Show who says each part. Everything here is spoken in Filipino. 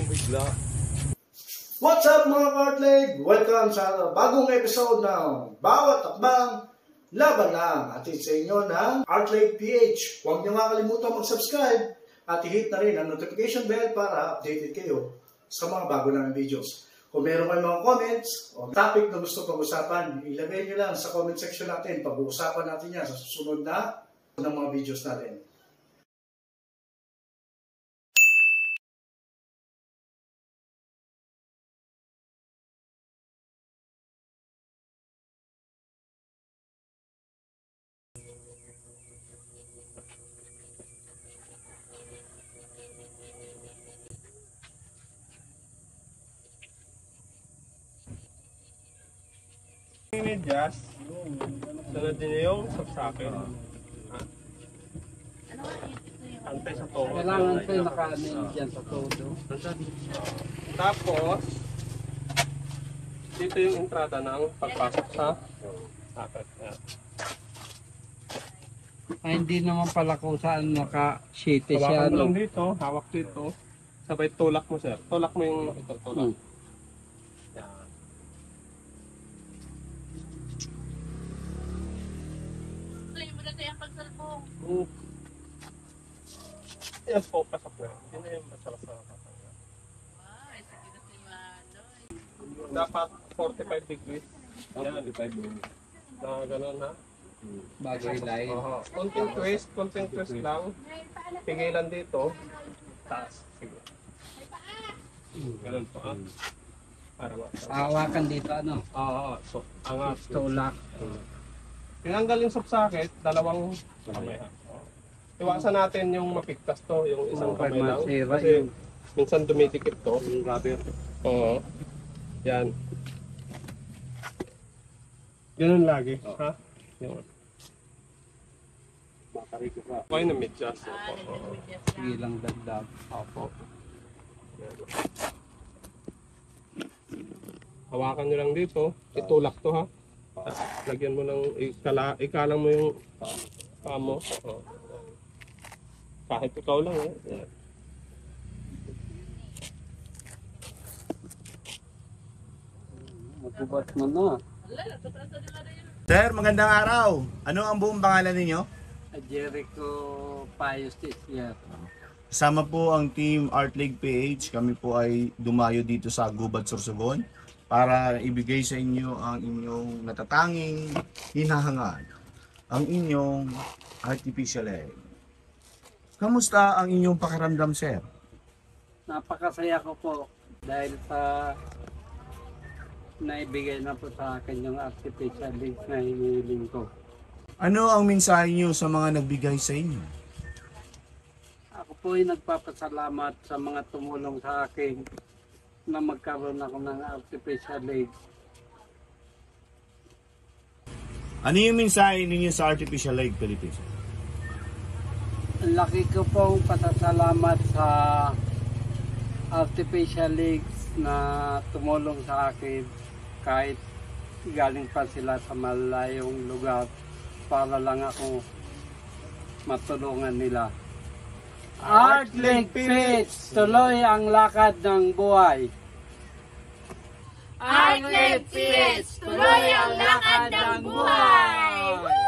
Speaker 1: bigla.
Speaker 2: What's up mga Kartleg? Welcome sa bagong episode ng Bawat Takbang Laban Lang. Atin sa inyo ng Artleg PH. Huwag niyo makalimutan mag-subscribe at i-hit na rin ang notification bell para updated kayo sa mga bago namin videos. Kung meron kayong mga comments o topic na gusto pag-usapan, ilagay nyo lang sa comment section natin. Pag-uusapan natin yan sa susunod na ng mga videos natin.
Speaker 1: Medyas, sunod din yung saksakin. Antay sa todo.
Speaker 3: Kailangan ko yung nakanin dyan sa todo.
Speaker 1: Tapos, dito yung entrada ng pagpasok sa sakit.
Speaker 3: Ay, hindi naman pala kung saan naka-sheete siya.
Speaker 1: Hawakan mo lang dito, hawak dito. Sabay tulak mo sir. Tulak mo yung ito, tulak. Yan po, pasok na. Hindi na yung masarap sa katanga. Dapat 45 degrees. Yan, 45 degrees. Na gano'n ha.
Speaker 3: Bagay line.
Speaker 1: Konting twist lang. Pigilan dito. Taas. Sige. Ganun po ha. Para masarap.
Speaker 3: Hawakan dito ano?
Speaker 1: Oo, so, angat.
Speaker 3: Tulak.
Speaker 1: Tinanggal yung subsakit, dalawang kamay ha. Iwasan natin yung mapigtas to, yung isang kamay lang. Kasi minsan dumidikit to. Yung rubber. Oo. Yan. Ganun lagi. Ha? Yun. Okay na medyas.
Speaker 3: Sige lang dagdag.
Speaker 1: Opo. Hawakan nyo lang dito. Itulak to ha. Lagyan mo ng, ikalang mo yung kamo. Kahit ikaw lang eh. Yeah.
Speaker 3: Magbubat mo na.
Speaker 2: Sir, magandang araw. Ano ang buong pangalan ninyo?
Speaker 3: Jericho Pius this year.
Speaker 2: Kasama po ang Team Artleg PH. Kami po ay dumayo dito sa Gubat, Sorsogon para ibigay sa inyo ang inyong natatanging hinahangad, ang inyong artificial egg. Kamusta ang inyong pakiramdam, sir?
Speaker 3: Napakasaya ko po dahil sa naibigay na po sa akin yung artificial legs na hinihiling ko.
Speaker 2: Ano ang mensahe niyo sa mga nagbigay sa inyo?
Speaker 3: Ako po ay nagpapasalamat sa mga tumulong sa akin na magkaroon ako ng artificial legs.
Speaker 2: Ano yung mensahe ninyo sa artificial leg, Philippines?
Speaker 3: Ang laki ko pong pasasalamat sa artificial legs na tumulong sa akin kahit galing pa sila sa malayong lugar para lang ako matulungan nila. Artleg PH, tuloy ang lakad ng buhay.
Speaker 4: Artleg PH, tuloy ang lakad ng buhay!